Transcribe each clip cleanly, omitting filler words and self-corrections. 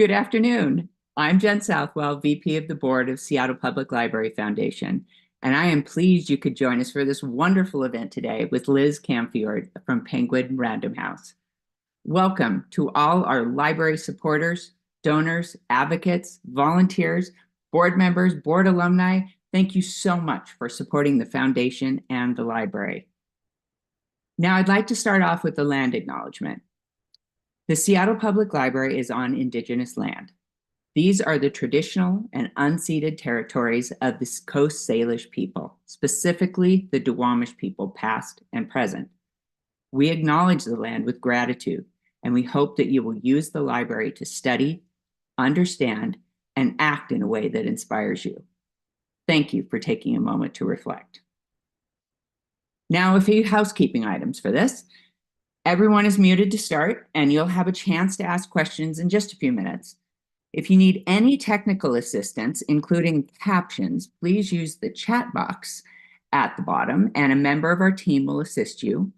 Good afternoon. I'm Jen Southwell, VP of the Board of Seattle Public Library Foundation, and I am pleased you could join us for this wonderful event today with Liz Camfiord from Penguin Random House. Welcome to all our library supporters, donors, advocates, volunteers, board members, board alumni. Thank you so much for supporting the foundation and the library. Now, I'd like to start off with the land acknowledgement. The Seattle Public Library is on Indigenous land. These are the traditional and unceded territories of the Coast Salish people, specifically the Duwamish people, past and present. We acknowledge the land with gratitude, and we hope that you will use the library to study, understand, and act in a way that inspires you. Thank you for taking a moment to reflect. Now, a few housekeeping items for this. Everyone is muted to start, and you'll have a chance to ask questions in just a few minutes. If you need any technical assistance, including captions, please use the chat box at the bottom, and a member of our team will assist you.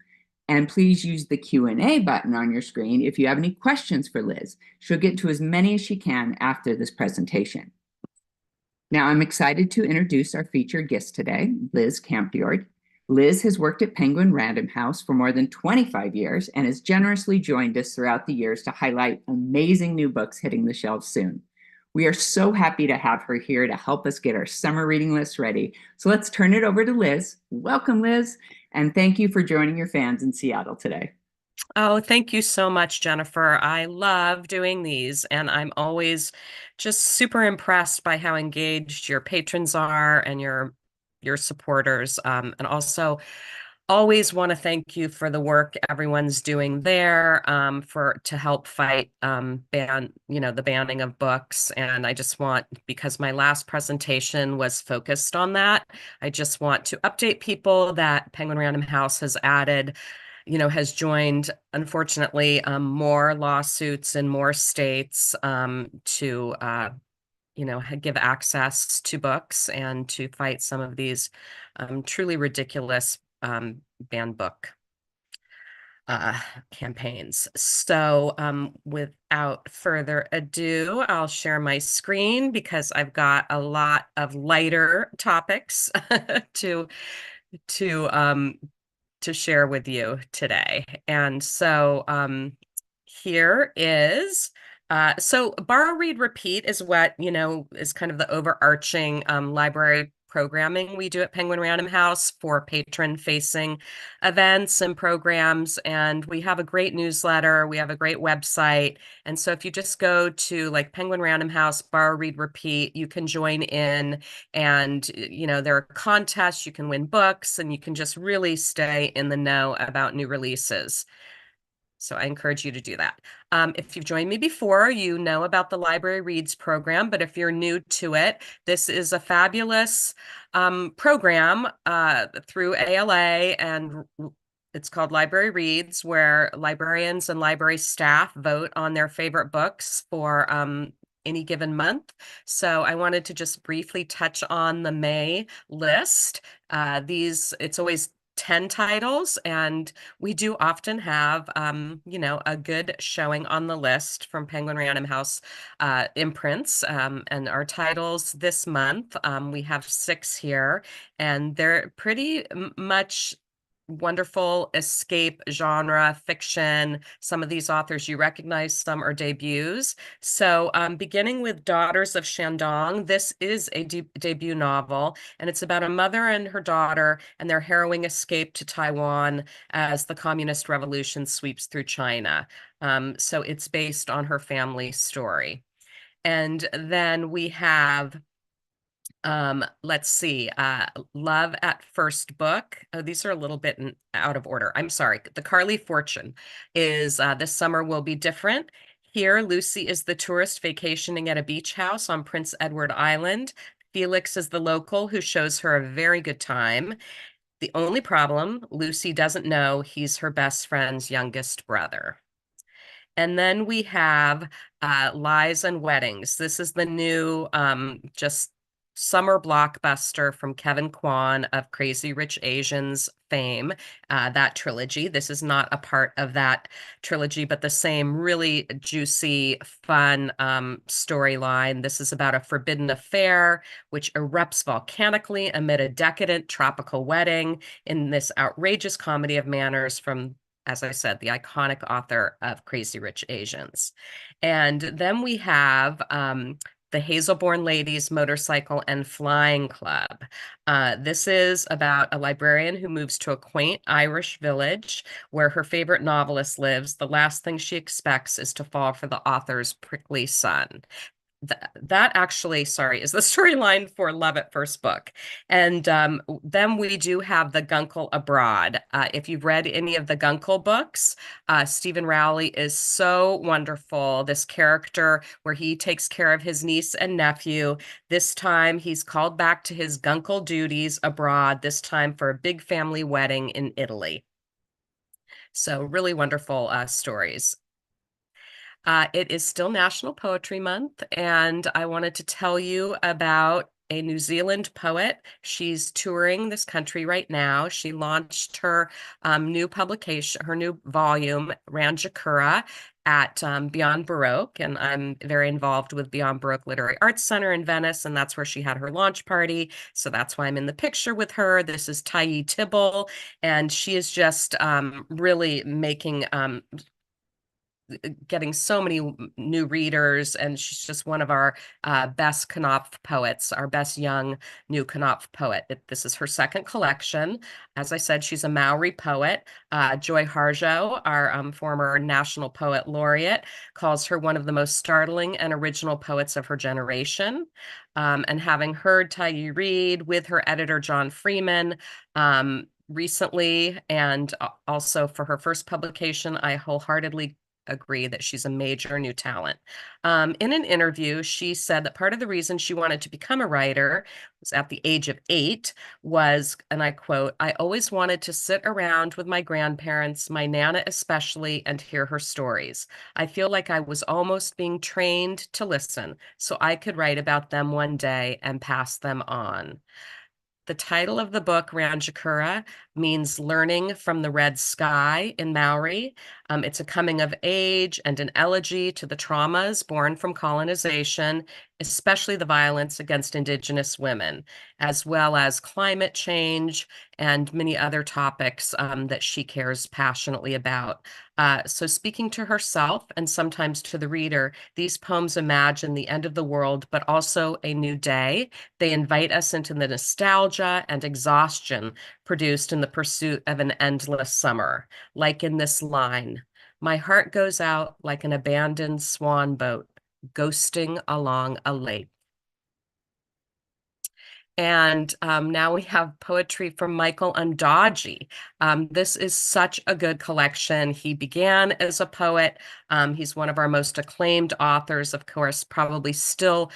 And please use the Q&A button on your screen if you have any questions for Liz. She'll get to as many as she can after this presentation. Now, I'm excited to introduce our featured guest today, Liz Camfiord. Liz has worked at Penguin Random House for more than 25 years and has generously joined us throughout the years to highlight amazing new books hitting the shelves soon. We are so happy to have her here to help us get our summer reading list ready. So let's turn it over to Liz. Welcome, Liz, and thank you for joining your fans in Seattle today. Oh, thank you so much, Jennifer. I love doing these, and I'm always just super impressed by how engaged your patrons are and your supporters. And also always want to thank you for the work everyone's doing there to help fight the banning of books. And I just want, because my last presentation was focused on that, I just want to update people that Penguin Random House has joined, unfortunately, more lawsuits in more states to give access to books and to fight some of these truly ridiculous banned book campaigns. So without further ado, I'll share my screen because I've got a lot of lighter topics to share with you today. And so here is so borrow, read, repeat is what, is kind of the overarching library programming we do at Penguin Random House for patron-facing events and programs. And we have a great newsletter. We have a great website. And so if you just go to like Penguin Random House, borrow, read, repeat, you can join in. And, there are contests, you can win books, and you can just really stay in the know about new releases. So I encourage you to do that. If you've joined me before, you know about the Library Reads program, but if you're new to it, this is a fabulous program through ALA, and it's called Library Reads, where librarians and library staff vote on their favorite books for any given month. So I wanted to just briefly touch on the May list. It's always 10 titles, and we do often have, a good showing on the list from Penguin Random House imprints. And our titles this month, we have 6 here, and they're pretty much wonderful escape genre fiction. Some of these authors you recognize, some are debuts. So beginning with Daughters of Shandong, this is a debut novel, and it's about a mother and her daughter and their harrowing escape to Taiwan as the Communist Revolution sweeps through China. So it's based on her family story. And then we have let's see, Love at First Book. Oh, these are a little bit out of order. I'm sorry. The Carly Fortune is This Summer Will Be Different. Here, Lucy is the tourist vacationing at a beach house on Prince Edward Island. Felix is the local who shows her a very good time. The only problem, Lucy doesn't know he's her best friend's youngest brother. And then we have Lies and Weddings. This is the new, just summer blockbuster from Kevin Kwan of Crazy Rich Asians fame, that trilogy. This is not a part of that trilogy, but the same really juicy, fun storyline. This is about a forbidden affair which erupts volcanically amid a decadent tropical wedding in this outrageous comedy of manners from, as I said, the iconic author of Crazy Rich Asians. And then we have the Hazelborn Ladies Motorcycle and Flying Club. This is about a librarian who moves to a quaint Irish village where her favorite novelist lives. The last thing she expects is to fall for the author's prickly son. That actually, sorry, is the storyline for Love at First Book. And then we do have The Guncle Abroad. If you've read any of the Guncle books, Stephen Rowley is so wonderful. This character where he takes care of his niece and nephew. This time he's called back to his Guncle duties abroad, this time for a big family wedding in Italy. So really wonderful stories. It is still National Poetry Month, and I wanted to tell you about a New Zealand poet. She's touring this country right now. She launched her new publication, her new volume, Ranjikura, at Beyond Baroque, and I'm very involved with Beyond Baroque Literary Arts Center in Venice, and that's where she had her launch party. So that's why I'm in the picture with her. This is Tyee Tibble, and she is just really making getting so many new readers, and she's just one of our best Knopf poets, our best young new Knopf poet. This is her second collection. As I said, she's a Maori poet. Joy Harjo, our former National Poet Laureate, calls her one of the most startling and original poets of her generation. And having heard Tyee read with her editor, John Freeman, recently, and also for her first publication, I wholeheartedly agree that she's a major new talent. In an interview, she said that part of the reason she wanted to become a writer was at the age of 8 was, and I quote, "I always wanted to sit around with my grandparents, my Nana especially, and hear her stories. I feel like I was almost being trained to listen so I could write about them one day and pass them on." The title of the book, Ranjikura, means learning from the red sky in Maori. It's a coming of age and an elegy to the traumas born from colonization, especially the violence against Indigenous women, as well as climate change and many other topics that she cares passionately about. So speaking to herself and sometimes to the reader, these poems imagine the end of the world, but also a new day. They invite us into the nostalgia and exhaustion produced in the pursuit of an endless summer. Like in this line, "My heart goes out like an abandoned swan boat, ghosting along a lake." And now we have poetry from Michael Ondaatje. This is such a good collection. He began as a poet. He's one of our most acclaimed authors, of course, probably still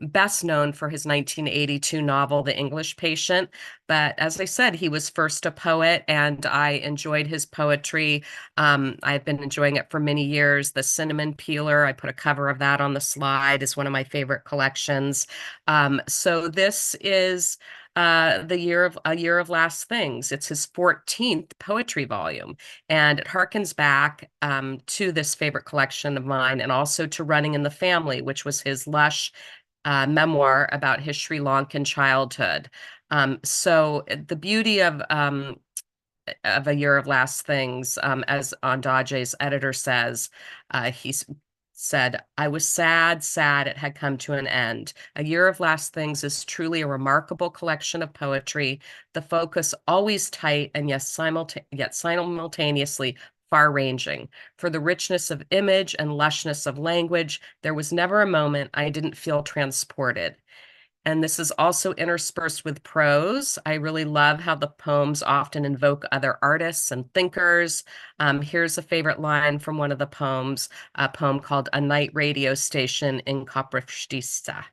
best known for his 1982 novel, The English Patient. But as I said, he was first a poet, and I enjoyed his poetry. I've been enjoying it for many years. The Cinnamon Peeler, I put a cover of that on the slide, is one of my favorite collections. So this is the year of A Year of Last Things. It's his 14th poetry volume, and it harkens back to this favorite collection of mine, and also to Running in the Family, which was his lush memoir about his Sri Lankan childhood. So the beauty of A Year of Last Things, as Ondaatje's editor says, he's said, "I was sad, sad it had come to an end. A Year of Last Things is truly a remarkable collection of poetry, the focus always tight and yet simultaneously far-ranging. For the richness of image and lushness of language, there was never a moment I didn't feel transported." And this is also interspersed with prose. I really love how the poems often invoke other artists and thinkers. Here's a favorite line from one of the poems, a poem called "A Night Radio Station in Koprivshtista."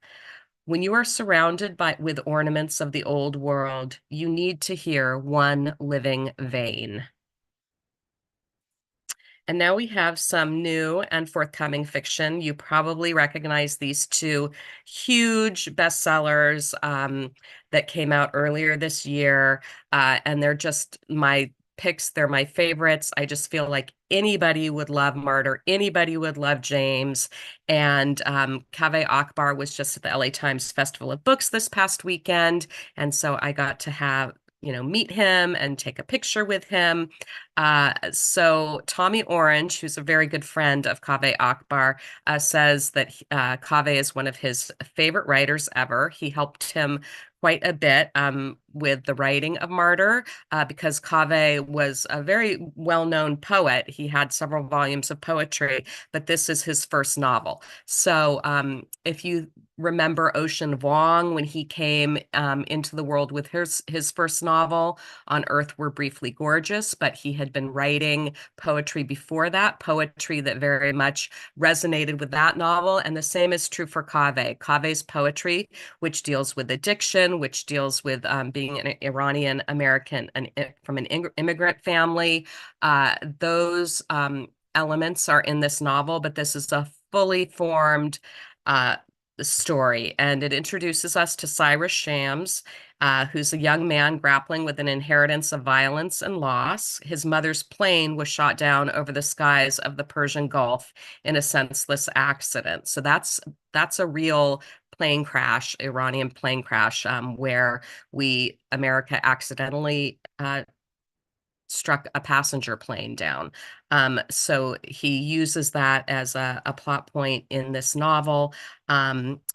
"When you are surrounded with ornaments of the old world, you need to hear one living vein." And now we have some new and forthcoming fiction. You probably recognize these two huge bestsellers that came out earlier this year. And they're just my picks. They're my favorites. I just feel like anybody would love Martyr. Anybody would love James. And Kaveh Akbar was just at the LA Times Festival of Books this past weekend. And so I got to have, meet him and take a picture with him. So Tommy Orange, who's a very good friend of Kaveh Akbar, says that Kaveh is one of his favorite writers ever. He helped him quite a bit with the writing of Martyr because Kaveh was a very well-known poet. He had several volumes of poetry, but this is his first novel. So if you remember Ocean Vuong when he came into the world with his first novel, On Earth We're Briefly Gorgeous, but he had been writing poetry before that, poetry that very much resonated with that novel. And the same is true for Kaveh. Kaveh's poetry, which deals with addiction, which deals with being an Iranian American from an immigrant family. Those elements are in this novel, but this is a fully formed story, and it introduces us to Cyrus Shams, who's a young man grappling with an inheritance of violence and loss. His mother's plane was shot down over the skies of the Persian Gulf in a senseless accident. So that's a real plane crash, Iranian plane crash, where America accidentally struck a passenger plane down. So he uses that as a plot point in this novel.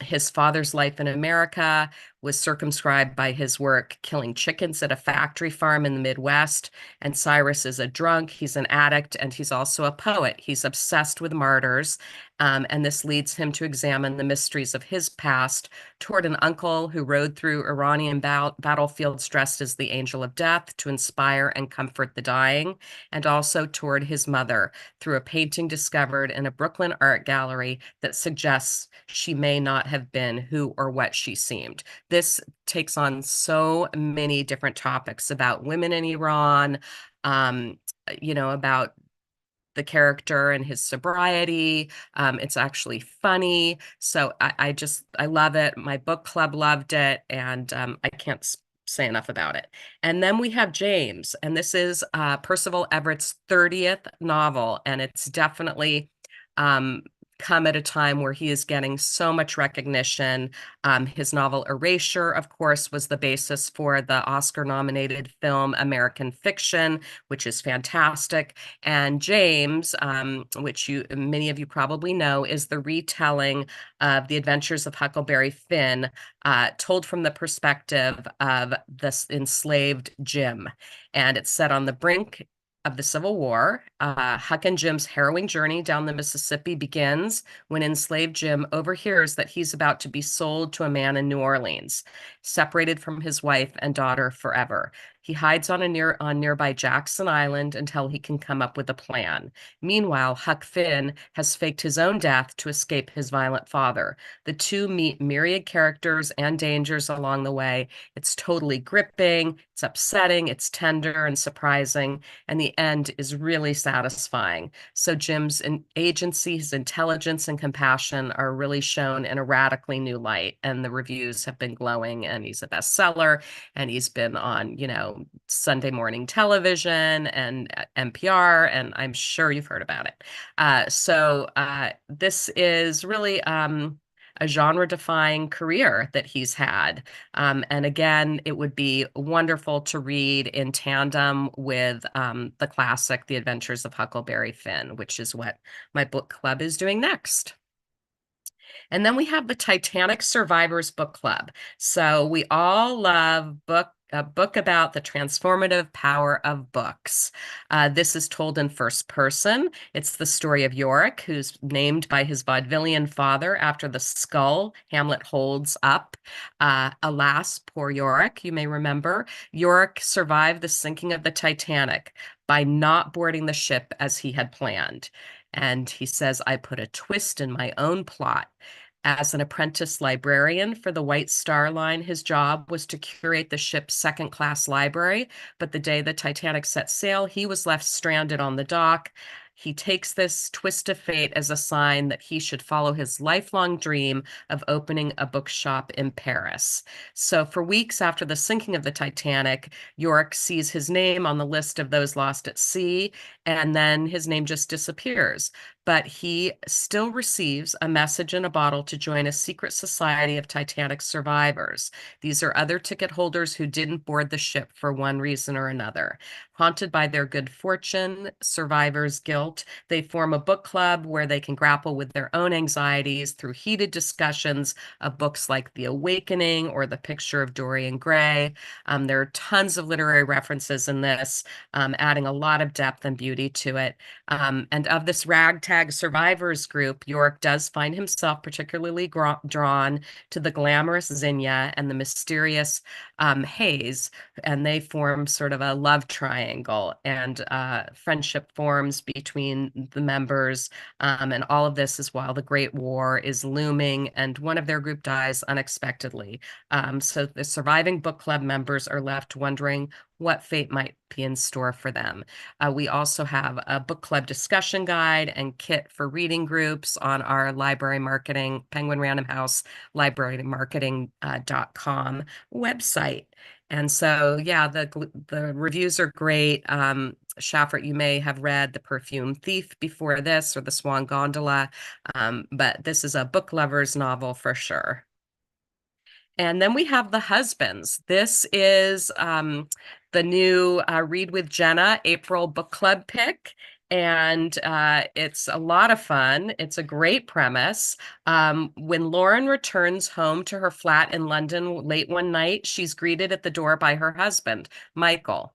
His father's life in America was circumscribed by his work killing chickens at a factory farm in the Midwest. And Cyrus is a drunk, he's an addict, and he's also a poet. He's obsessed with martyrs. And this leads him to examine the mysteries of his past toward an uncle who rode through Iranian battlefields dressed as the angel of death to inspire and comfort the dying, and also toward his mother through a painting discovered in a Brooklyn art gallery that suggests she may not have been who or what she seemed. This takes on so many different topics about women in Iran, about the character and his sobriety. It's actually funny. So I love it. My book club loved it, and I can't say enough about it. And then we have James, and this is Percival Everett's 30th novel, and it's definitely come at a time where he is getting so much recognition. His novel Erasure, of course, was the basis for the Oscar-nominated film American Fiction, which is fantastic. And James, which many of you probably know, is the retelling of the adventures of Huckleberry Finn, told from the perspective of the enslaved Jim. And it's set on the brink of the Civil War. Huck and Jim's harrowing journey down the Mississippi begins when enslaved Jim overhears that he's about to be sold to a man in New Orleans, separated from his wife and daughter forever. He hides on nearby Jackson Island until he can come up with a plan. Meanwhile, Huck Finn has faked his own death to escape his violent father. The two meet myriad characters and dangers along the way. It's totally gripping, it's upsetting, it's tender and surprising, and the end is really satisfying. So Jim's agency, his intelligence, and compassion are really shown in a radically new light, and the reviews have been glowing, and he's a bestseller, and he's been on, Sunday morning television and NPR, and I'm sure you've heard about it. So this is really a genre-defying career that he's had. And again, it would be wonderful to read in tandem with the classic, The Adventures of Huckleberry Finn, which is what my book club is doing next. And then we have the Titanic Survivors Book Club. So we all love a book about the transformative power of books. This is told in first person. It's the story of Yorick, who's named by his vaudevillian father after the skull Hamlet holds up. Alas, poor Yorick, you may remember. Yorick survived the sinking of the Titanic by not boarding the ship as he had planned. And he says, I put a twist in my own plot. As an apprentice librarian for the White Star Line, his job was to curate the ship's second-class library. But the day the Titanic set sail, he was left stranded on the dock. He takes this twist of fate as a sign that he should follow his lifelong dream of opening a bookshop in Paris. So, for weeks after the sinking of the Titanic, York sees his name on the list of those lost at sea, and then his name just disappears. But he still receives a message in a bottle to join a secret society of Titanic survivors. These are other ticket holders who didn't board the ship for one reason or another. Haunted by their good fortune, survivors' guilt, they form a book club where they can grapple with their own anxieties through heated discussions of books like The Awakening or The Picture of Dorian Gray. There are tons of literary references in this, adding a lot of depth and beauty to it. And of this ragtag survivors group, York does find himself particularly drawn to the glamorous Zinnia and the mysterious Hayes, and they form sort of a love triangle, and friendship forms between the members. And all of this is while the Great War is looming, and one of their group dies unexpectedly. So the surviving book club members are left wondering what fate might be in store for them. We also have a book club discussion guide and kit for reading groups on our library marketing, Penguin Random House library marketing.com website. And so, yeah, the reviews are great. Shafford, you may have read The Perfume Thief before this, or The Swan Gondola, but this is a book lover's novel for sure. And then we have The Husbands. This is the new Read with Jenna April book club pick. And it's a lot of fun. It's a great premise. When Lauren returns home to her flat in London late one night, she's greeted at the door by her husband, Michael.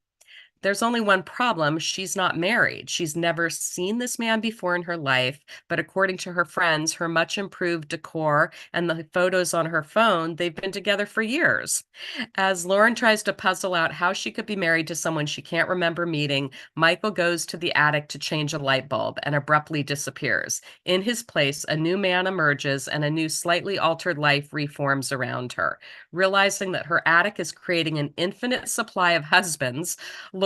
There's only one problem. She's not married. She's never seen this man before in her life, but according to her friends, her much improved decor and the photos on her phone, they've been together for years. As Lauren tries to puzzle out how she could be married to someone she can't remember meeting, Michael goes to the attic to change a light bulb and abruptly disappears. In his place, a new man emerges and a new, slightly altered life reforms around her. Realizing that her attic is creating an infinite supply of husbands,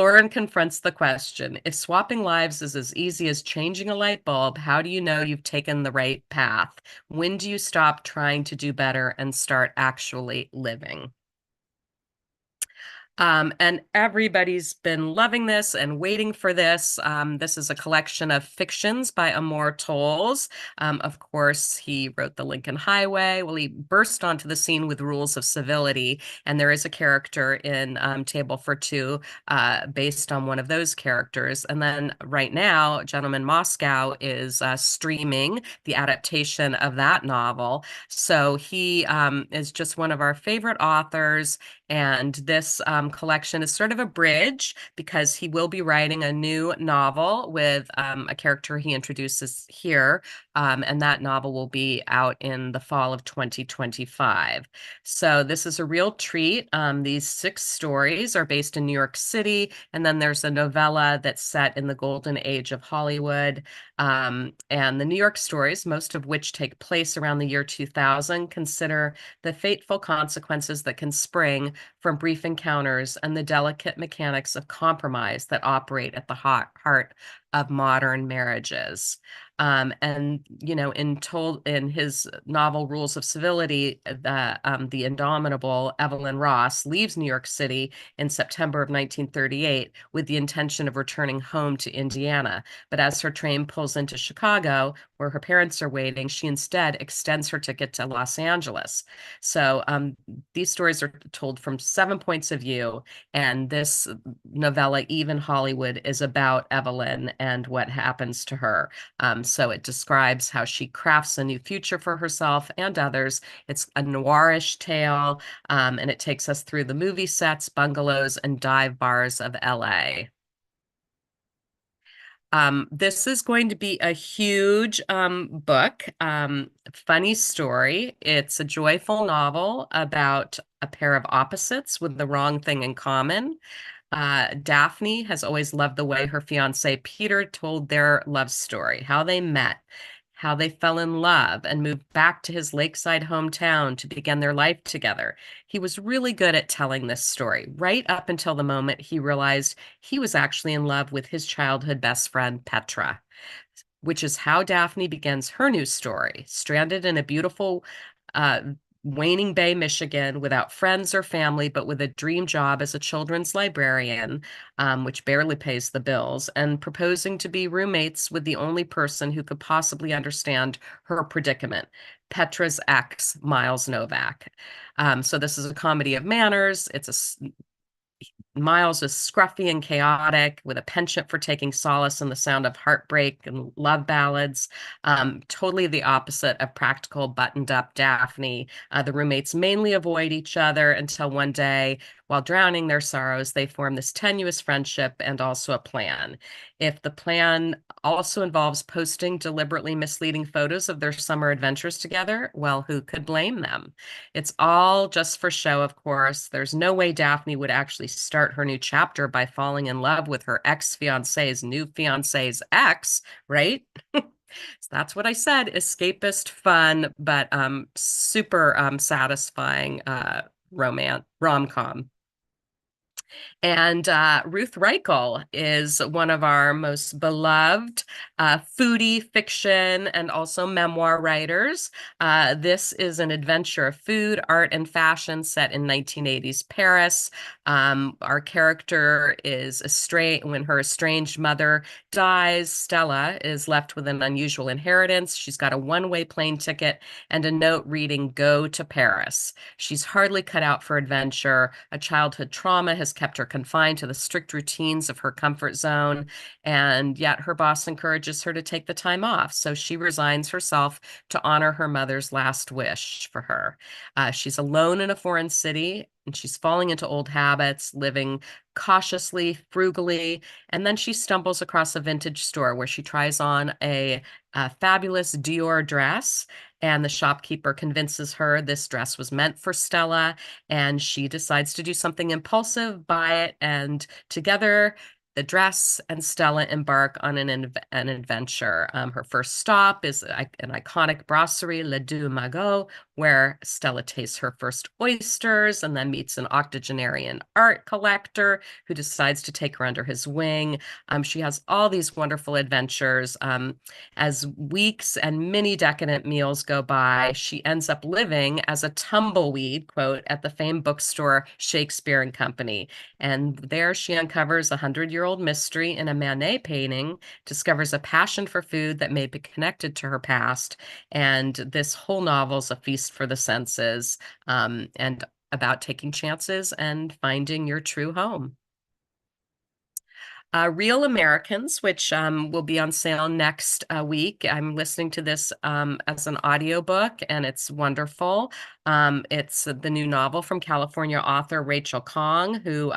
Lauren confronts the question, if swapping lives is as easy as changing a light bulb, how do you know you've taken the right path? When do you stop trying to do better and start actually living? And everybody's been loving this and waiting for this. This is a collection of fictions by Amor Towles. Of course, he wrote The Lincoln Highway. Well, he burst onto the scene with Rules of Civility, and there is a character in Table for Two based on one of those characters. And then right now, Gentleman Moscow is streaming the adaptation of that novel. So he is just one of our favorite authors. And this collection is sort of a bridge because he will be writing a new novel with a character he introduces here. And that novel will be out in the fall of 2025. So this is a real treat. These 6 stories are based in New York City, and then there's a novella that's set in the golden age of Hollywood. And the New York stories, most of which take place around the year 2000, consider the fateful consequences that can spring from brief encounters and the delicate mechanics of compromise that operate at the heart of modern marriages. And you know, in his novel Rules of Civility, the indomitable Evelyn Ross leaves New York City in September of 1938 with the intention of returning home to Indiana. But as her train pulls into Chicago, where her parents are waiting, she instead extends her ticket to Los Angeles. So these stories are told from 7 points of view, and this novella, Even Hollywood, is about Evelyn and what happens to her. So it describes how she crafts a new future for herself and others. It's a noirish tale, and it takes us through the movie sets, bungalows, and dive bars of LA. This is going to be a huge book. Funny story. It's a joyful novel about a pair of opposites with the wrong thing in common. Daphne has always loved the way her fiance Peter told their love story, how they met, how they fell in love and moved back to his lakeside hometown to begin their life together. He was really good at telling this story, right up until the moment he realized he was actually in love with his childhood best friend, Petra, which is how Daphne begins her new story, stranded in a beautiful uh, Waning Bay, Michigan, without friends or family, but with a dream job as a children's librarian, which barely pays the bills, and proposing to be roommates with the only person who could possibly understand her predicament, Petra's ex, Miles Novak. So this is a comedy of manners. Miles is scruffy and chaotic with a penchant for taking solace in the sound of heartbreak and love ballads. Totally the opposite of practical, buttoned up Daphne. The roommates mainly avoid each other until one day, while drowning their sorrows, they form this tenuous friendship and also a plan. If the plan also involves posting deliberately misleading photos of their summer adventures together, well, who could blame them? It's all just for show, of course. There's no way Daphne would actually start her new chapter by falling in love with her ex-fiance's new fiance's ex, right? So that's what I said, escapist fun, but super satisfying rom-com. And Ruth Reichl is one of our most beloved foodie fiction and also memoir writers. This is an adventure of food, art, and fashion set in 1980s Paris. Our character is estranged when her estranged mother dies. Stella is left with an unusual inheritance. She's got a one-way plane ticket and a note reading, "Go to Paris." She's hardly cut out for adventure. A childhood trauma has kept her confined to the strict routines of her comfort zone, and yet her boss encourages her to take the time off. So she resigns herself to honor her mother's last wish for her. She's alone in a foreign city, and she's falling into old habits, living cautiously, frugally, and then she stumbles across a vintage store where she tries on a fabulous Dior dress, and the shopkeeper convinces her this dress was meant for Stella, and she decides to do something impulsive, buy it, and together the dress and Stella embark on an adventure. Her first stop is an iconic brasserie, Le Deux Magots, where Stella tastes her first oysters and then meets an octogenarian art collector who decides to take her under his wing. She has all these wonderful adventures. As weeks and many decadent meals go by, she ends up living as a tumbleweed, quote, at the famed bookstore Shakespeare and Company. And there she uncovers a 100-year-old mystery in a Manet painting, discovers a passion for food that may be connected to her past. And this whole novel is a feast for the senses, and about taking chances and finding your true home. Real Americans, which will be on sale next week. I'm listening to this as an audiobook, and it's wonderful. It's the new novel from California author Rachel Khong, who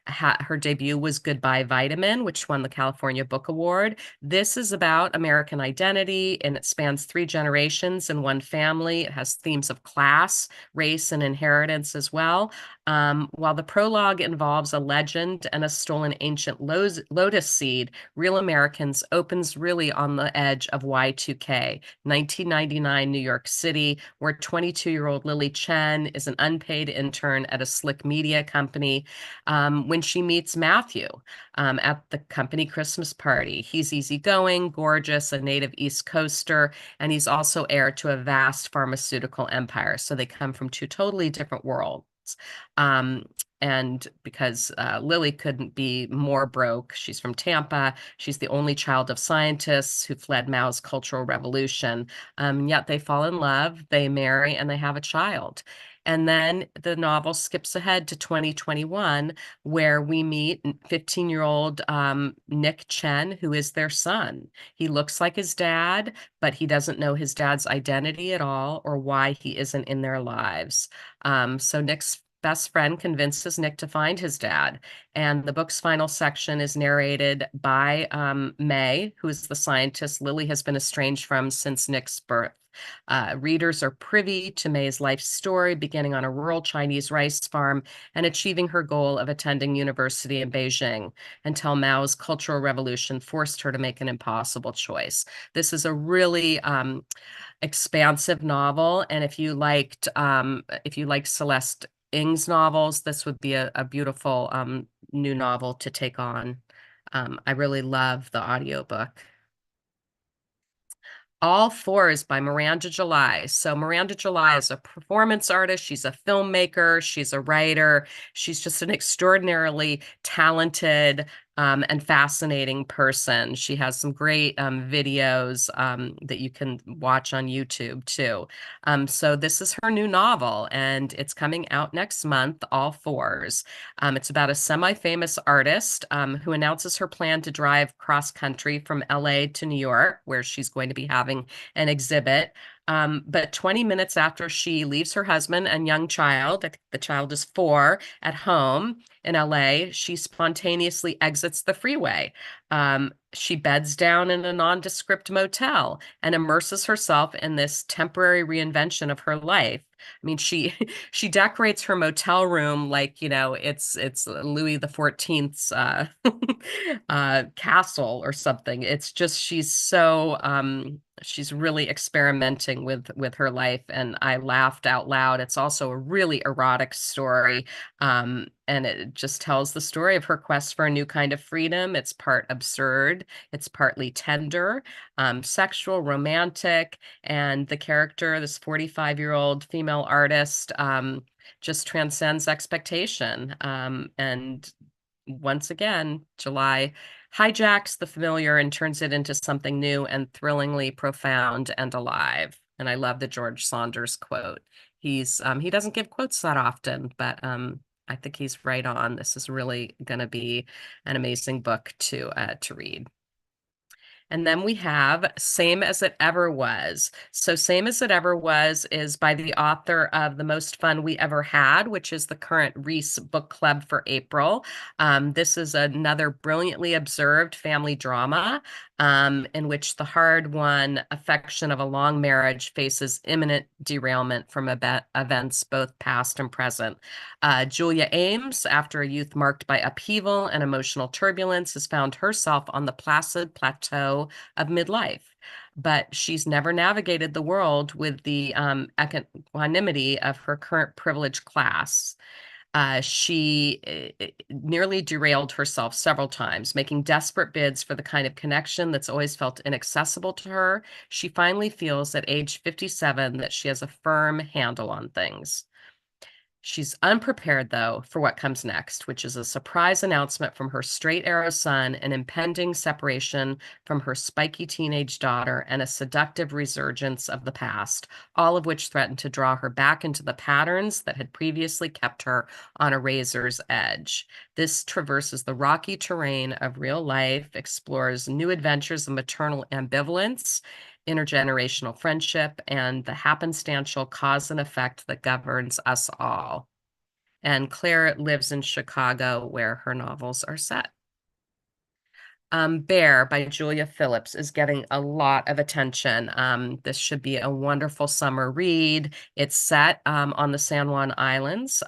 her debut was Goodbye Vitamin, which won the California Book Award. This is about American identity, and it spans 3 generations in one family. It has themes of class, race, and inheritance as well. While the prologue involves a legend and a stolen ancient lotus seed, Real Americans opens really on the edge of Y2K, 1999 New York City, where 22-year-old Lily Chen is an unpaid intern at a slick media company when she meets Matthew at the company Christmas party. He's easygoing, gorgeous, a native East Coaster, and he's also heir to a vast pharmaceutical empire. So they come from 2 totally different worlds. And because Lily couldn't be more broke, she's from Tampa. She's the only child of scientists who fled Mao's Cultural Revolution. Yet they fall in love, they marry, and they have a child. And then the novel skips ahead to 2021, where we meet 15-year-old Nick Chen, who is their son. He looks like his dad, but he doesn't know his dad's identity at all or why he isn't in their lives. So Nick's best friend convinces Nick to find his dad. And the book's final section is narrated by May, who is the scientist Lily has been estranged from since Nick's birth. Readers are privy to May's life story, beginning on a rural Chinese rice farm and achieving her goal of attending university in Beijing until Mao's Cultural Revolution forced her to make an impossible choice. This is a really expansive novel, and if you liked Celeste Ng's novels, this would be a beautiful new novel to take on. I really love the audiobook. All Fours by Miranda July. So Miranda July is a performance artist. She's a filmmaker. She's a writer. She's just an extraordinarily talented and fascinating person. She has some great videos that you can watch on YouTube too. So this is her new novel, and it's coming out next month, All Fours. It's about a semi-famous artist who announces her plan to drive cross-country from LA to New York, where she's going to be having an exhibit. But 20 minutes after she leaves her husband and young child, I think the child is 4, at home in LA, she spontaneously exits the freeway. She beds down in a nondescript motel and immerses herself in this temporary reinvention of her life. I mean, she she decorates her motel room like, it's Louis the 14th's castle or something. It's just she's really experimenting with her life, and I laughed out loud. It's also a really erotic story. And it just tells the story of her quest for a new kind of freedom. It's part absurd, it's partly tender, sexual, romantic, and the character, this 45-year-old female artist, just transcends expectation. And once again, July hijacks the familiar and turns it into something new and thrillingly profound and alive. And I love the George Saunders quote. He doesn't give quotes that often, but I think he's right on. This is really going to be an amazing book to read. And then we have Same as It Ever Was. So Same as It Ever Was is by the author of The Most Fun We Ever Had, which is the current Reese Book Club for April. This is another brilliantly observed family drama in which the hard-won affection of a long marriage faces imminent derailment from events both past and present. Julia Ames, after a youth marked by upheaval and emotional turbulence, has found herself on the placid plateau of midlife, but she's never navigated the world with the equanimity of her current privileged class. She nearly derailed herself several times, making desperate bids for the kind of connection that's always felt inaccessible to her. She finally feels at age 57 that she has a firm handle on things. She's unprepared, though, for what comes next, which is a surprise announcement from her straight arrow son, an impending separation from her spiky teenage daughter, and a seductive resurgence of the past, all of which threaten to draw her back into the patterns that had previously kept her on a razor's edge. This traverses the rocky terrain of real life, explores new adventures of maternal ambivalence, intergenerational friendship, and the happenstantial cause and effect that governs us all. And Claire lives in Chicago, where her novels are set. Bear by Julia Phillips is getting a lot of attention. This should be a wonderful summer read. It's set on the San Juan Islands.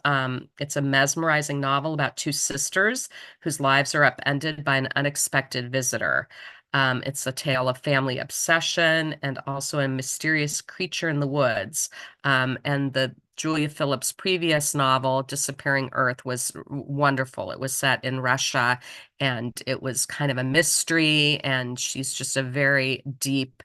It's a mesmerizing novel about 2 sisters whose lives are upended by an unexpected visitor. It's a tale of family obsession and also a mysterious creature in the woods. And the Julia Phillips' previous novel, Disappearing Earth, was wonderful. It was set in Russia, and it was kind of a mystery, and she's just a very deep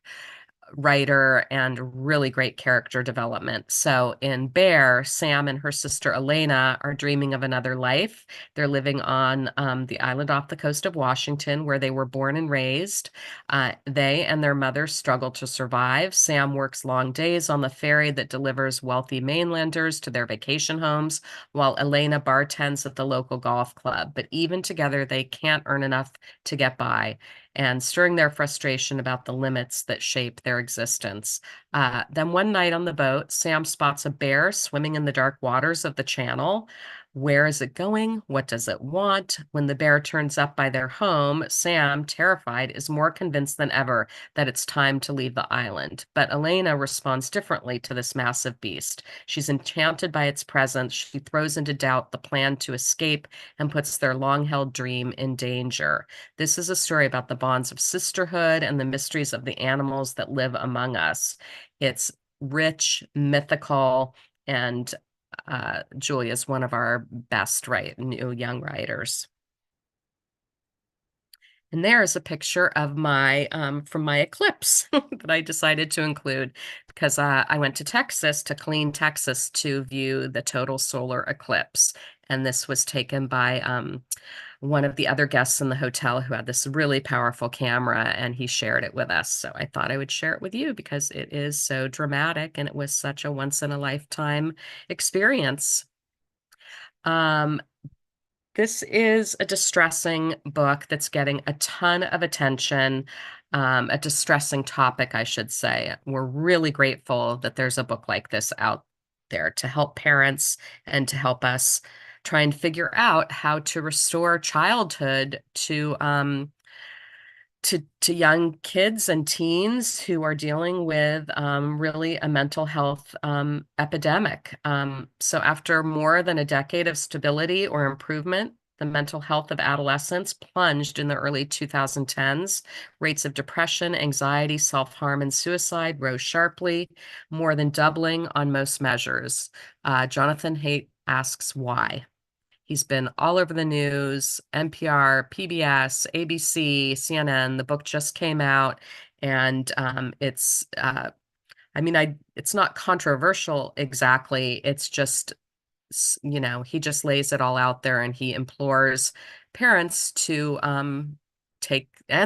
writer and really great character development. So in Bear, Sam and her sister Elena are dreaming of another life. They're living on the island off the coast of Washington, where they were born and raised. They and their mother struggle to survive. Sam works long days on the ferry that delivers wealthy mainlanders to their vacation homes, while Elena bartends at the local golf club. But even together, they can't earn enough to get by. and stirring their frustration about the limits that shape their existence. Then one night on the boat, Sam spots a bear swimming in the dark waters of the channel. Where is it going? What does it want? When the bear turns up by their home, Sam, terrified, is more convinced than ever that it's time to leave the island. But Elena responds differently to this massive beast. She's enchanted by its presence. She throws into doubt the plan to escape and puts their long-held dream in danger. This is a story about the bonds of sisterhood and the mysteries of the animals that live among us. It's rich, mythical, and Julia's one of our best new young writers. And there is a picture of my from my eclipse that I decided to include because I went to Texas, to Killeen, Texas, to view the total solar eclipse. And this was taken by one of the other guests in the hotel who had this really powerful camera, and he shared it with us. So I thought I would share it with you because it is so dramatic and it was such a once-in-a-lifetime experience. This is a distressing book that's getting a ton of attention, a distressing topic, I should say. We're really grateful that there's a book like this out there to help parents and to help us try and figure out how to restore childhood to young kids and teens who are dealing with really a mental health epidemic. So after more than a decade of stability or improvement, the mental health of adolescents plunged in the early 2010s. Rates of depression, anxiety, self-harm, and suicide rose sharply, more than doubling on most measures. Jonathan Haidt asks why. He's been all over the news, NPR, PBS, ABC, CNN. The book just came out, and it's not controversial exactly. It's just, he just lays it all out there, and he implores parents to and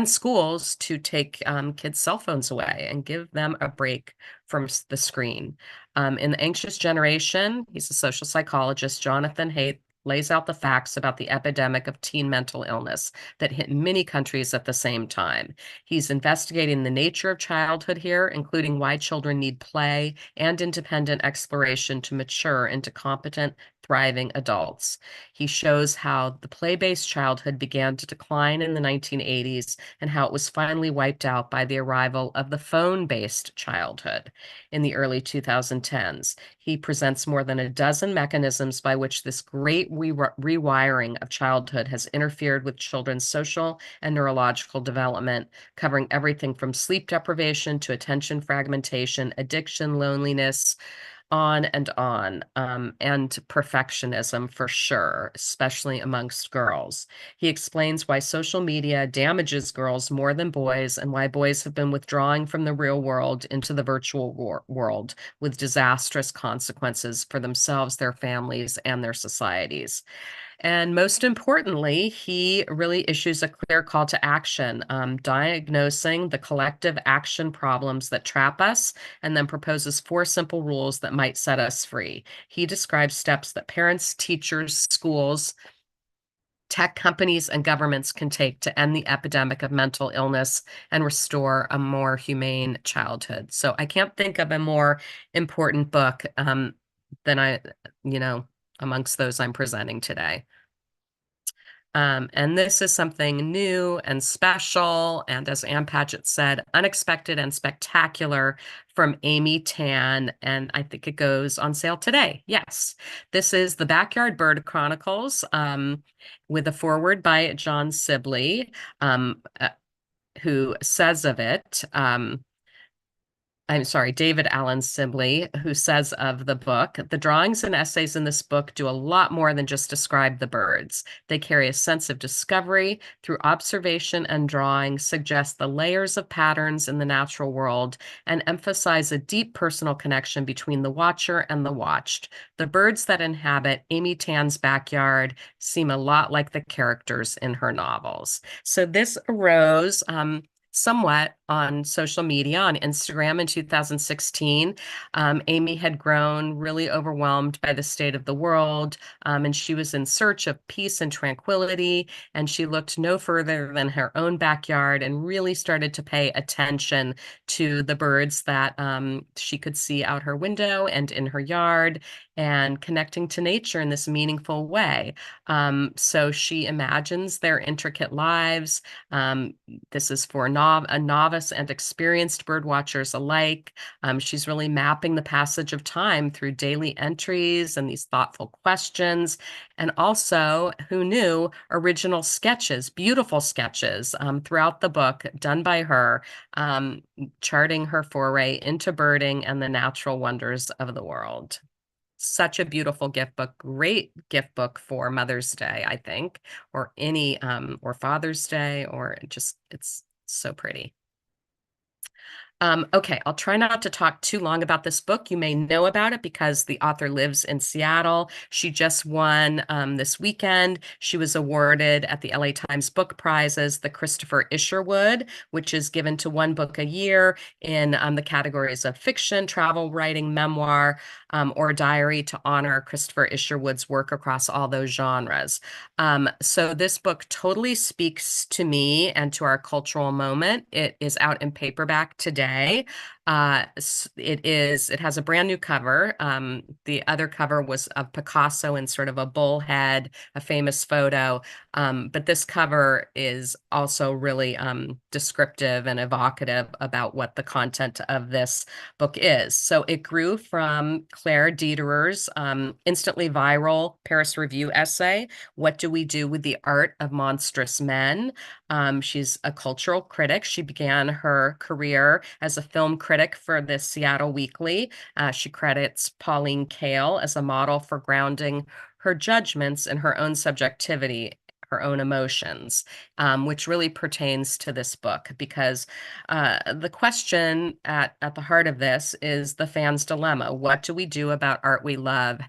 schools to take kids' cell phones away and give them a break from the screen. In The Anxious Generation, he's a social psychologist, Jonathan Haidt lays out the facts about the epidemic of teen mental illness that hit many countries at the same time. He's investigating the nature of childhood here, including why children need play and independent exploration to mature into competent, thriving adults. He shows how the play-based childhood began to decline in the 1980s and how it was finally wiped out by the arrival of the phone-based childhood in the early 2010s. He presents more than a dozen mechanisms by which this great rewiring of childhood has interfered with children's social and neurological development, covering everything from sleep deprivation to attention fragmentation, addiction, loneliness, on, and perfectionism for sure, especially amongst girls. He explains why social media damages girls more than boys and why boys have been withdrawing from the real world into the virtual world with disastrous consequences for themselves, their families, and their societies. And most importantly, he really issues a clear call to action, diagnosing the collective action problems that trap us, and then proposes 4 simple rules that might set us free. He describes steps that parents, teachers, schools, tech companies, and governments can take to end the epidemic of mental illness and restore a more humane childhood. So I can't think of a more important book than amongst those I'm presenting today. And this is something new and special, and as Ann Patchett said, unexpected and spectacular from Amy Tan, and I think it goes on sale today. Yes, this is The Backyard Bird Chronicles, with a foreword by John Sibley, who says of it, David Allen Sibley, who says of the book, the drawings and essays in this book do a lot more than just describe the birds. They carry a sense of discovery through observation, and drawing suggest the layers of patterns in the natural world and emphasize a deep personal connection between the watcher and the watched. The birds that inhabit Amy Tan's backyard seem a lot like the characters in her novels. So this arose somewhat on social media, on Instagram in 2016. Amy had grown really overwhelmed by the state of the world, and she was in search of peace and tranquility. And she looked no further than her own backyard and really started to pay attention to the birds that she could see out her window and in her yard, and connecting to nature in this meaningful way. So she imagines their intricate lives. This is for a novice and experienced bird watchers alike. She's really mapping the passage of time through daily entries and these thoughtful questions. And also, who knew, original sketches, beautiful sketches throughout the book done by her, charting her foray into birding and the natural wonders of the world. Such a beautiful gift book, great gift book for Mother's Day, I think, or any or Father's Day, or just it's so pretty. Okay, I'll try not to talk too long about this book. You may know about it because the author lives in Seattle. She just won this weekend. She was awarded at the LA Times Book Prizes the Christopher Isherwood, which is given to one book a year in the categories of fiction, travel writing, memoir, or diary, to honor Christopher Isherwood's work across all those genres. So this book totally speaks to me and to our cultural moment. It is out in paperback today. It has a brand new cover. The other cover was of Picasso in sort of a bullhead, a famous photo. But this cover is also really descriptive and evocative about what the content of this book is. So it grew from Claire Dederer's instantly viral Paris Review essay, "What Do We Do with the Art of Monstrous Men?" She's a cultural critic. She began her career as a film critic for the Seattle Weekly. She credits Pauline Kael as a model for grounding her judgments in her own subjectivity, her own emotions, which really pertains to this book, because the question at the heart of this is the fan's dilemma. What do we do about art we love?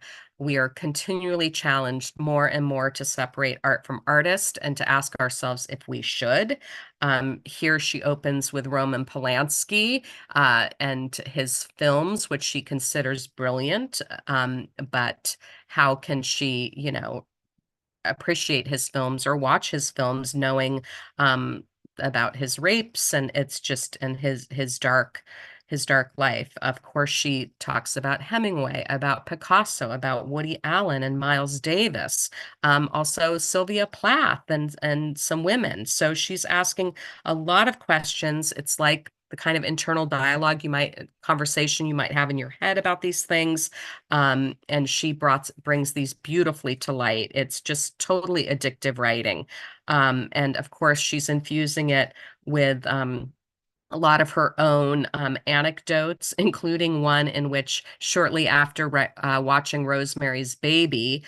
We are continually challenged more and more to separate art from artist and to ask ourselves if we should. Here she opens with Roman Polanski and his films, which she considers brilliant. But how can she, appreciate his films or watch his films knowing about his rapes, and it's just and his dark life. Of course, she talks about Hemingway, about Picasso, about Woody Allen and Miles Davis, also Sylvia Plath and some women. So she's asking a lot of questions. It's like the kind of internal dialogue conversation you might have in your head about these things. And she brings these beautifully to light. It's just totally addictive writing. And of course, she's infusing it with a lot of her own anecdotes, including one in which shortly after watching Rosemary's Baby,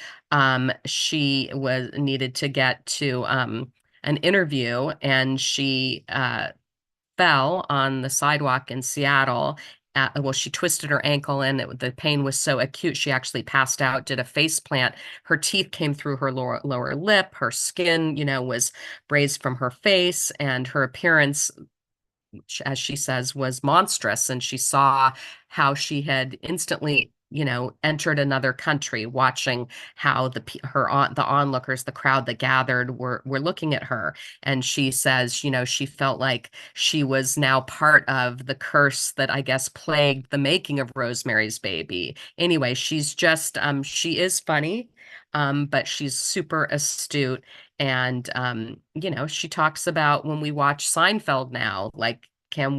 she was needed to get to an interview, and she fell on the sidewalk in Seattle. Well, she twisted her ankle, and the pain was so acute, she actually passed out, did a face plant. Her teeth came through her lower lip. Her skin, was braised from her face, and her appearance, as she says, was monstrous. And she saw how she had instantly, entered another country, watching how the onlookers, the crowd that gathered, were looking at her. And she says, she felt like she was now part of the curse that, I guess, plagued the making of Rosemary's Baby. Anyway, she's just she is funny, but she's super astute. And she talks about, when we watch Seinfeld now, like, don't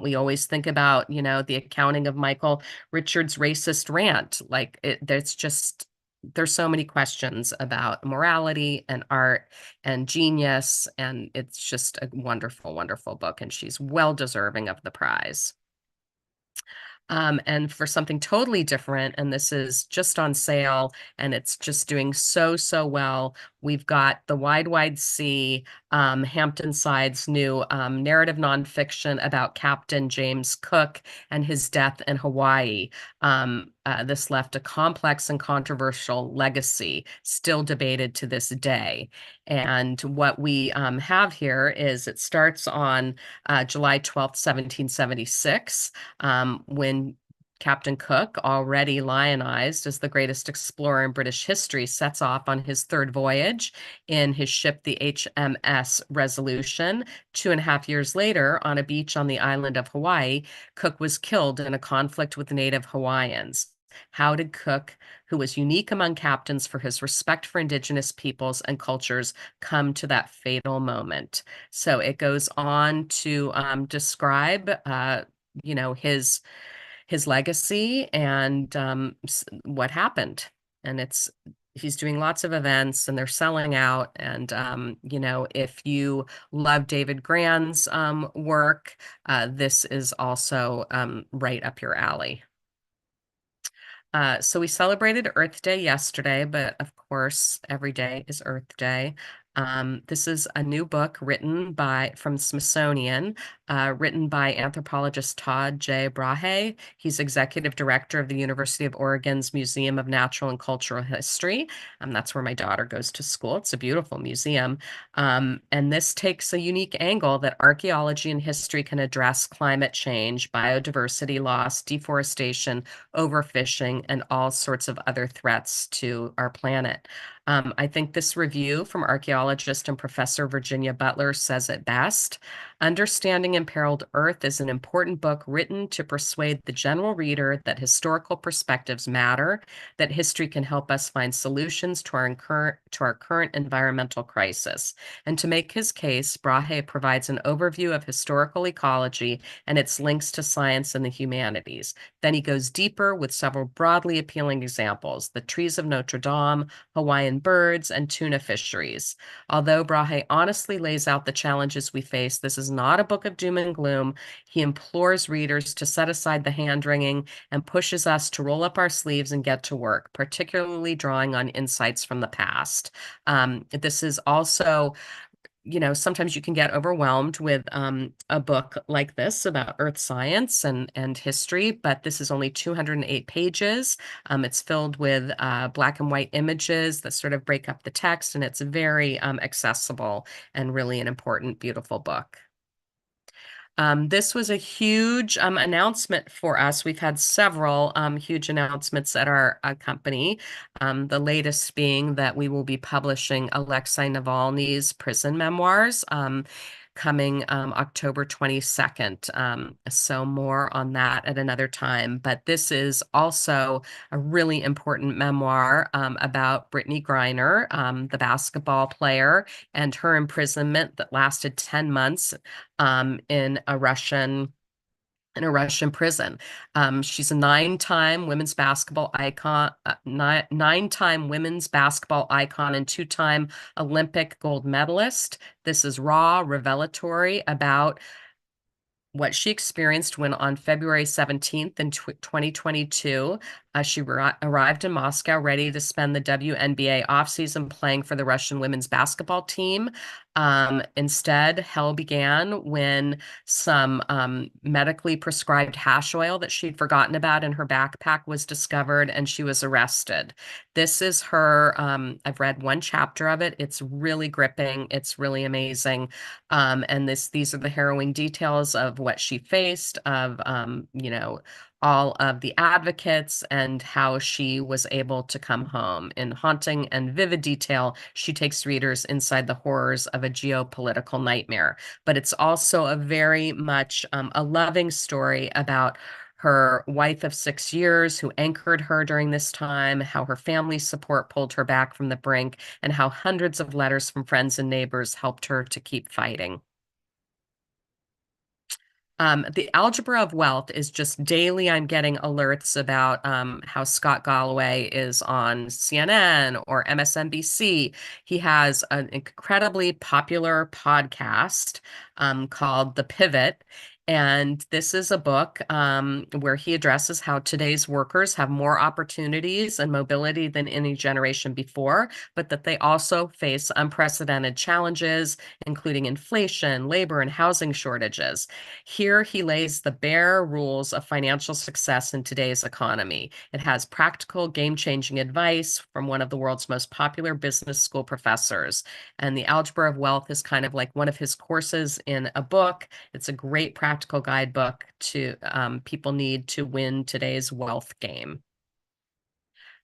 we always think about, the accounting of Michael Richards' racist rant? Like, there's so many questions about morality and art and genius, and it's just a wonderful, wonderful book, and she's well deserving of the prize. And for something totally different, and this is just on sale, and it's just doing so, so well, we've got The Wide, Wide Sea Hamptonside's new narrative nonfiction about Captain James Cook and his death in Hawaii. This left a complex and controversial legacy, still debated to this day. And what we have here is it starts on July 12th, 1776, when Captain Cook, already lionized as the greatest explorer in British history, sets off on his third voyage in his ship, the HMS Resolution. 2.5 years later, on a beach on the island of Hawaii, Cook was killed in a conflict with native Hawaiians. How did Cook, who was unique among captains for his respect for indigenous peoples and cultures, come to that fatal moment? So it goes on to describe, his legacy and what happened. And he's doing lots of events and they're selling out. And, if you love David Grann's work, this is also right up your alley. So we celebrated Earth Day yesterday, but of course, every day is Earth Day. This is a new book from Smithsonian, written by anthropologist Todd J. Brahe. He's executive director of the University of Oregon's Museum of Natural and Cultural History. That's where my daughter goes to school. It's a beautiful museum. And this takes a unique angle that archaeology and history can address climate change, biodiversity loss, deforestation, overfishing, and all sorts of other threats to our planet. I think this review from archaeologist and Professor Virginia Butler says it best. Understanding Imperiled Earth is an important book written to persuade the general reader that historical perspectives matter, that history can help us find solutions to our current environmental crisis. And to make his case, Brahe provides an overview of historical ecology and its links to science and the humanities. Then he goes deeper with several broadly appealing examples: the trees of Notre Dame, Hawaiian birds, and tuna fisheries. Although Brahe honestly lays out the challenges we face, this is not a book of doom and gloom. He implores readers to set aside the hand-wringing and pushes us to roll up our sleeves and get to work, particularly drawing on insights from the past. This is also, sometimes you can get overwhelmed with a book like this about earth science and history, but this is only 208 pages. It's filled with black and white images that sort of break up the text, and it's very accessible and really an important, beautiful book. This was a huge announcement for us. We've had several huge announcements at our company. The latest being that we will be publishing Alexei Navalny's prison memoirs coming October 22nd. So more on that at another time. But this is also a really important memoir about Brittany Griner, the basketball player, and her imprisonment that lasted 10 months in a Russian prison. She's a nine-time women's basketball icon, nine-time women's basketball icon, and two-time Olympic gold medalist. This is raw, revelatory about what she experienced when on February 17th in 2022, she arrived in Moscow ready to spend the WNBA offseason playing for the Russian women's basketball team. Instead, hell began when some medically prescribed hash oil that she'd forgotten about in her backpack was discovered, and she was arrested. This is her, I've read one chapter of it. It's really gripping. It's really amazing. And these are the harrowing details of what she faced, of, all of the advocates and how she was able to come home. In haunting and vivid detail, she takes readers inside the horrors of a geopolitical nightmare. But it's also a very much a loving story about her wife of 6 years who anchored her during this time, how her family's support pulled her back from the brink, and how hundreds of letters from friends and neighbors helped her to keep fighting. The Algebra of Wealth is just daily. I'm getting alerts about how Scott Galloway is on CNN or MSNBC. He has an incredibly popular podcast called The Pivot. And this is a book where he addresses how today's workers have more opportunities and mobility than any generation before, but that they also face unprecedented challenges, including inflation, labor, and housing shortages. Here, he lays the bare rules of financial success in today's economy. It has practical, game-changing advice from one of the world's most popular business school professors. And the Algebra of Wealth is kind of like one of his courses in a book. It's a great practical guidebook to people need to win today's wealth game.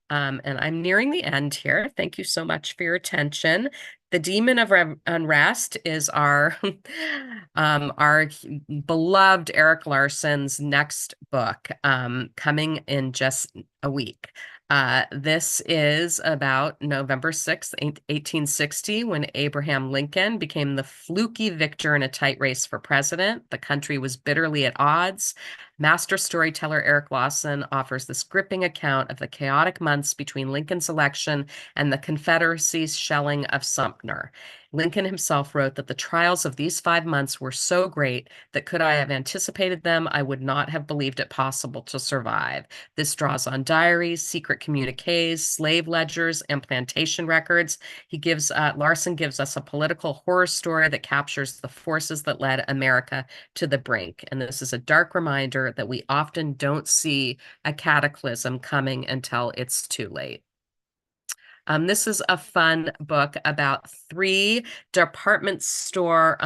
And I'm nearing the end here. Thank you so much for your attention. The Demon of Unrest is our our beloved Erik Larson's next book, coming in just a week. This is about November 6th, 1860, when Abraham Lincoln became the fluky victor in a tight race for president. The country was bitterly at odds. Master storyteller Erik Larson offers this gripping account of the chaotic months between Lincoln's election and the Confederacy's shelling of Sumter. Lincoln himself wrote that the trials of these 5 months were so great that could I have anticipated them, I would not have believed it possible to survive. This draws on diaries, secret communiques, slave ledgers, and plantation records. Larson gives us a political horror story that captures the forces that led America to the brink. And this is a dark reminder that we often don't see a cataclysm coming until it's too late. This is a fun book about three department store,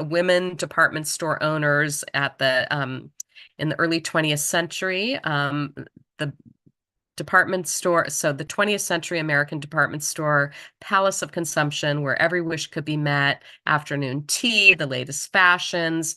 women department store owners at the in the early 20th century. The department store, so the 20th century American department store, palace of consumption where every wish could be met, afternoon tea, the latest fashions,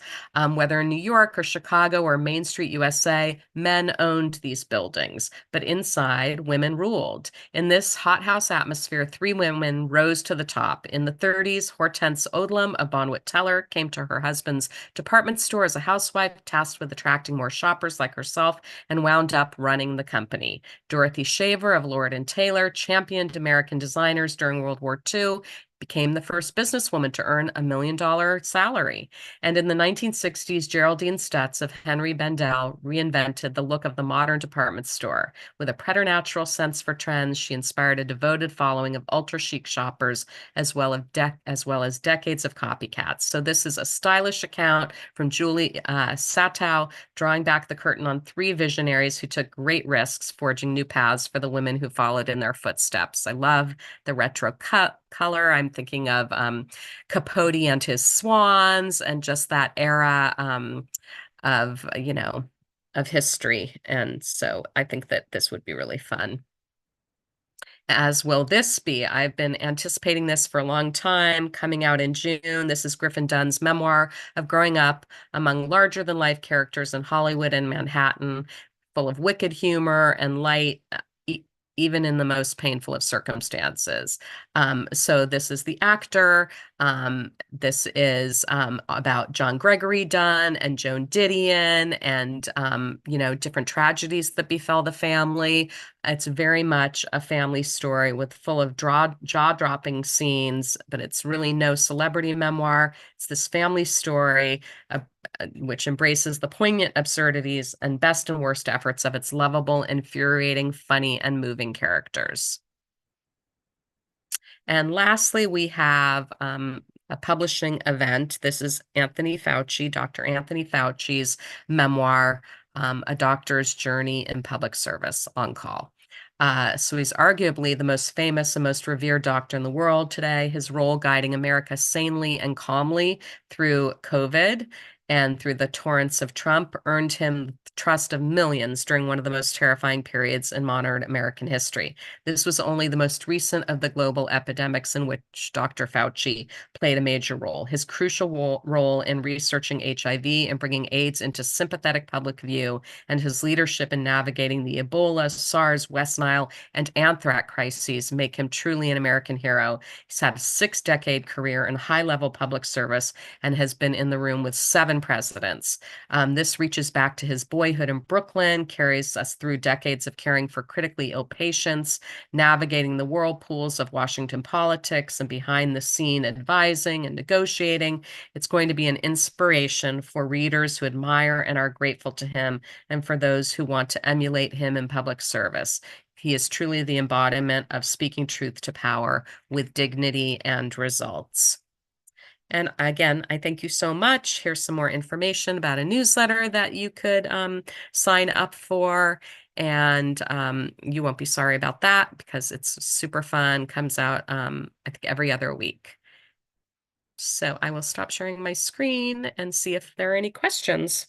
whether in New York or Chicago or Main Street, USA, men owned these buildings, but inside, women ruled. In this hothouse atmosphere, three women rose to the top. In the 30s, Hortense Odlum of Bonwit Teller came to her husband's department store as a housewife, tasked with attracting more shoppers like herself, and wound up running the company. Dorothy Shaver of Lord & Taylor championed American designers during World War II, became the first businesswoman to earn $1 million salary. And in the 1960s, Geraldine Stutz of Henry Bendel reinvented the look of the modern department store. With a preternatural sense for trends, she inspired a devoted following of ultra-chic shoppers, as well as decades of copycats. So this is a stylish account from Julie Satow, drawing back the curtain on three visionaries who took great risks, forging new paths for the women who followed in their footsteps. I love the retro color. I'm thinking of Capote and his swans, and just that era of, of history. And so I think that this would be really fun. As will this be. I've been anticipating this for a long time, coming out in June. This is Griffin Dunn's memoir of growing up among larger-than-life characters in Hollywood and Manhattan, full of wicked humor and light, even in the most painful of circumstances. So this is the actor. This is about John Gregory Dunn and Joan Didion and, different tragedies that befell the family. It's very much a family story with full of jaw-dropping scenes, but it's really no celebrity memoir. It's this family story which embraces the poignant absurdities and best and worst efforts of its lovable, infuriating, funny, and moving characters. And lastly, we have a publishing event. This is Anthony Fauci, Dr. Anthony Fauci's memoir, A Doctor's Journey in Public Service, on call. So he's arguably the most famous and most revered doctor in the world today. His role guiding America sanely and calmly through COVID and through the torrents of Trump earned him the trust of millions during one of the most terrifying periods in modern American history. This was only the most recent of the global epidemics in which Dr. Fauci played a major role. His crucial role in researching HIV and bringing AIDS into sympathetic public view, and his leadership in navigating the Ebola, SARS, West Nile, and anthrax crises make him truly an American hero. He's had a 6-decade career in high-level public service and has been in the room with 7 presidents. This reaches back to his Boy boyhood in Brooklyn, carries us through decades of caring for critically ill patients, navigating the whirlpools of Washington politics and behind the scene advising and negotiating. It's going to be an inspiration for readers who admire and are grateful to him, and for those who want to emulate him in public service. He is truly the embodiment of speaking truth to power with dignity and results. And again, I thank you so much. Here's some more information about a newsletter that you could sign up for. And you won't be sorry about that because it's super fun. Comes out, I think, every other week. So I will stop sharing my screen and see if there are any questions.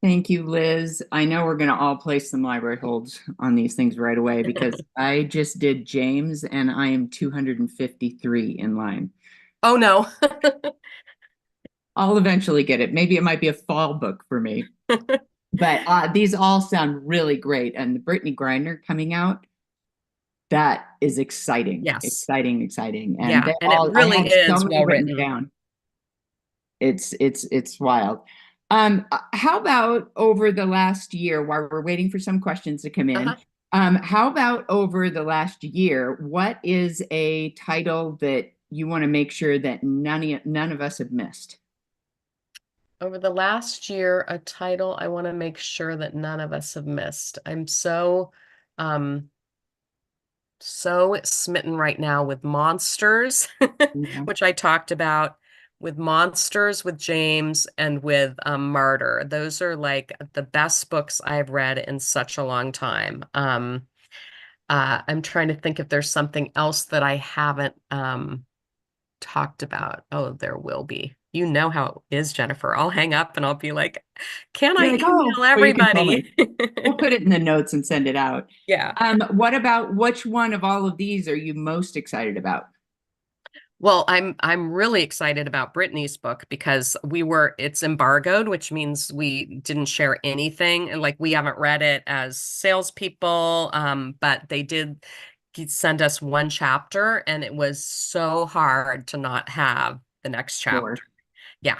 Thank you, Liz. I know we're going to all place some library holds on these things right away because I just did James and I am 253 in line. Oh, no. I'll eventually get it. Maybe it might be a fall book for me. But these all sound really great. And the Brittany Griner coming out, that is exciting. Yes. Exciting. And yeah, and it really I have is so many well written written. down. It's wild. How about over the last year, while we're waiting for some questions to come in, how about over the last year, what is a title that you want to make sure that none of us have missed? Over the last year, a title I want to make sure that none of us have missed. I'm so smitten right now with Monsters, which I talked about, with Monsters, with James, and with Martyr. Those are like the best books I've read in such a long time. I'm trying to think if there's something else that I haven't talked about. Oh, there will be. You know how it is, Jennifer. I'll hang up and I'll be like, can I email everybody? We'll put it in the notes and send it out. Yeah. What about which one of all of these are you most excited about? Well, I'm really excited about Brittany's book because it's embargoed, which means we didn't share anything. And like we haven't read it as salespeople, but they did send us one chapter, and it was so hard to not have the next chapter. Sure. Yeah.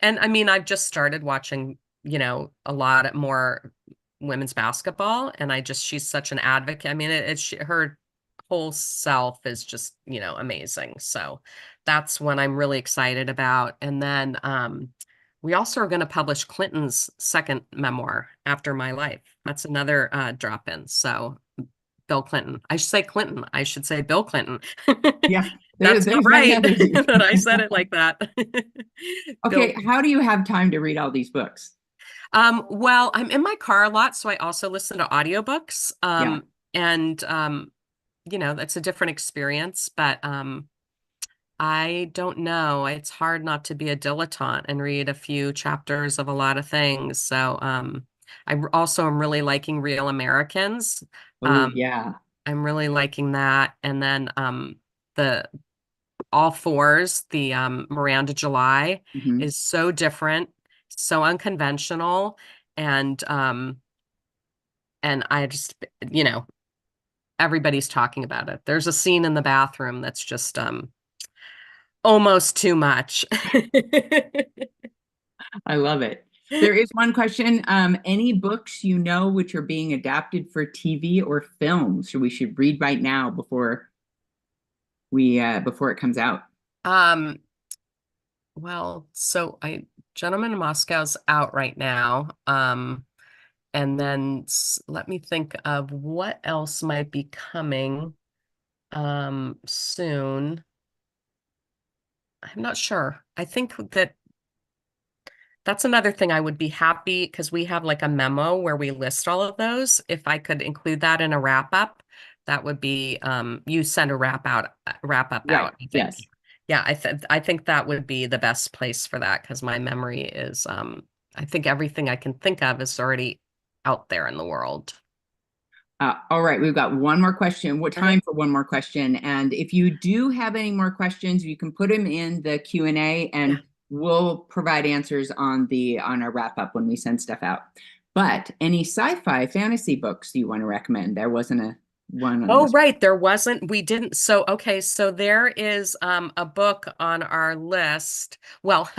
And I mean, I've just started watching, a lot more women's basketball, and she's such an advocate. I mean, her whole self is just, amazing. So that's one I'm really excited about. And then we also are going to publish Clinton's second memoir, After My Life. That's another drop in. So Bill Clinton. I should say Clinton. I should say Bill Clinton. Yeah. That's not right that I said it like that. Okay, how do you have time to read all these books? Well, I'm in my car a lot, so I also listen to audiobooks. And that's a different experience, but I don't know. It's hard not to be a dilettante and read a few chapters of a lot of things. So I also am really liking Real Americans. Yeah. I'm really liking that. And then the All Fours, the Miranda July is so different, so unconventional, and I just, everybody's talking about it. There's a scene in the bathroom that's just almost too much. I love it. There is one question. Any books which are being adapted for TV or film, so we should read right now before it comes out? Well, so Gentleman in Moscow's out right now. And then let me think of what else might be coming soon. I'm not sure. I think that's another thing I would be happy, because we have like a memo where we list all of those. If I could include that in a wrap up, that would be you send a wrap up out, I think. Yes. Yeah, I think that would be the best place for that, because my memory is I think everything I can think of is already out there in the world. All right, we've got one more question. What time for one more question? And if you do have any more questions, you can put them in the Q&A, and we'll provide answers on our wrap up when we send stuff out. But any sci-fi fantasy books you want to recommend? There wasn't a one. Oh, right. There wasn't. We didn't. So, okay. So there is a book on our list. Well,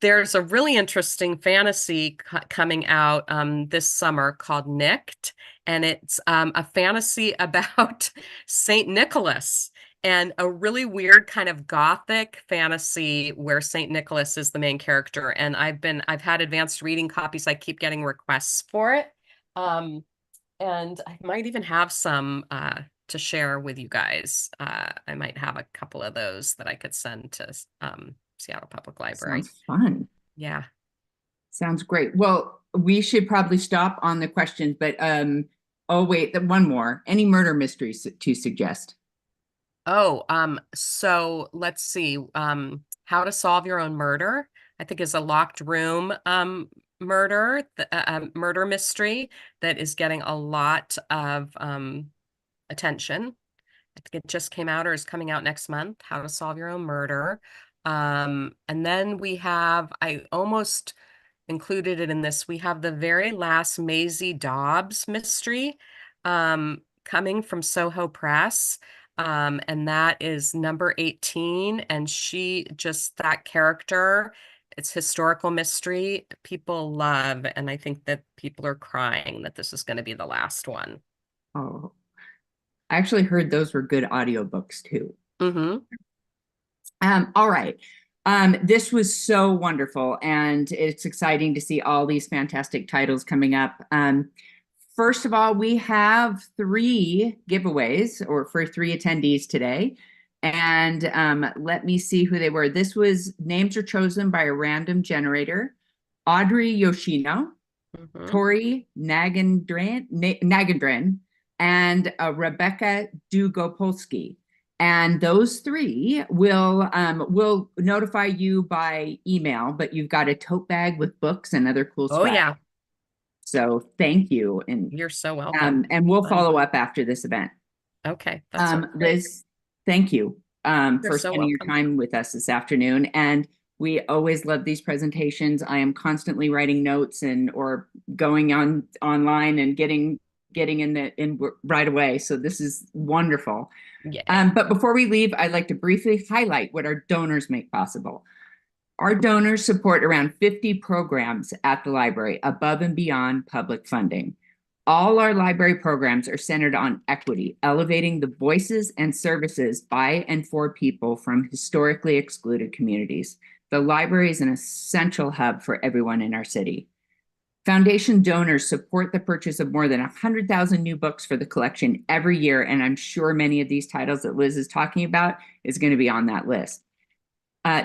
there's a really interesting fantasy coming out this summer called Nicked, and it's a fantasy about Saint Nicholas, and a really weird kind of gothic fantasy where Saint Nicholas is the main character. And I've had advanced reading copies. I keep getting requests for it. And I might even have some to share with you guys. I might have a couple of those that I could send to Seattle Public Library. Sounds fun. Yeah. Sounds great. Well, we should probably stop on the questions, but oh wait, one more. Any murder mysteries to suggest? Oh, so let's see. How to Solve Your Own Murder, I think, is a locked room murder, murder mystery that is getting a lot of attention. I think it just came out or is coming out next month, How to Solve Your Own Murder. And then we have, I almost included it in this, we have the very last Maisie Dobbs mystery coming from Soho Press. And that is number 18. And she just, that character, it's historical mystery, people love. And I think that people are crying that this is going to be the last one. Oh, I actually heard those were good audiobooks too. Mm-hmm. All right. This was so wonderful, and it's exciting to see all these fantastic titles coming up. First of all, we have 3 giveaways or for 3 attendees today. And let me see who they were. Names are chosen by a random generator. Audrey Yoshino, Tori Nagendran, and Rebecca Dugopolsky. And those 3 will notify you by email, but you've got a tote bag with books and other cool Oh, swag. yeah. So thank you. And You're so welcome. and we'll follow up after this event. Okay. That's Liz, thank you for so spending your welcome. time with us this afternoon. And we always love these presentations. I am constantly writing notes or going online and getting in right away. So this is wonderful. Yeah. But before we leave, I'd like to briefly highlight what our donors make possible. Our donors support around 50 programs at the library above and beyond public funding. All our library programs are centered on equity, elevating the voices and services by and for people from historically excluded communities. The library is an essential hub for everyone in our city. Foundation donors support the purchase of more than 100,000 new books for the collection every year, and I'm sure many of these titles that Liz is talking about is going to be on that list.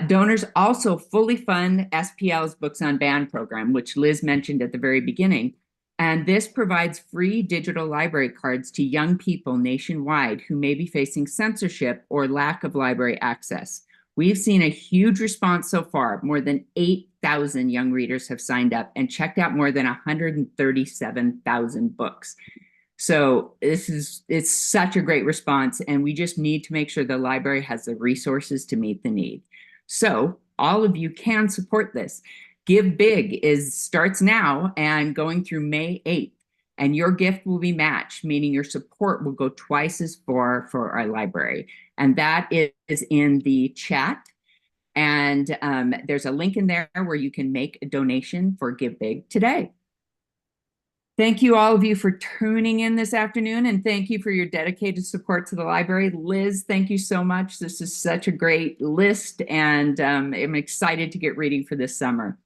Donors also fully fund SPL's Books on Ban program, which Liz mentioned at the very beginning. And this provides free digital library cards to young people nationwide who may be facing censorship or lack of library access. We've seen a huge response so far. More than 8,000 young readers have signed up and checked out more than 137,000 books. So it's such a great response, and we just need to make sure the library has the resources to meet the need. So all of you can support this. Give Big starts now and going through May 8th, and your gift will be matched, meaning your support will go twice as far for our library. And that is in the chat. And there's a link in there where you can make a donation for Give Big today. Thank you, all of you, for tuning in this afternoon, and thank you for your dedicated support to the library. Liz, thank you so much. This is such a great list, and I'm excited to get reading for this summer.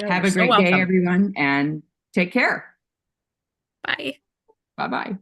Have a great day, everyone, and take care. Bye. Bye-bye.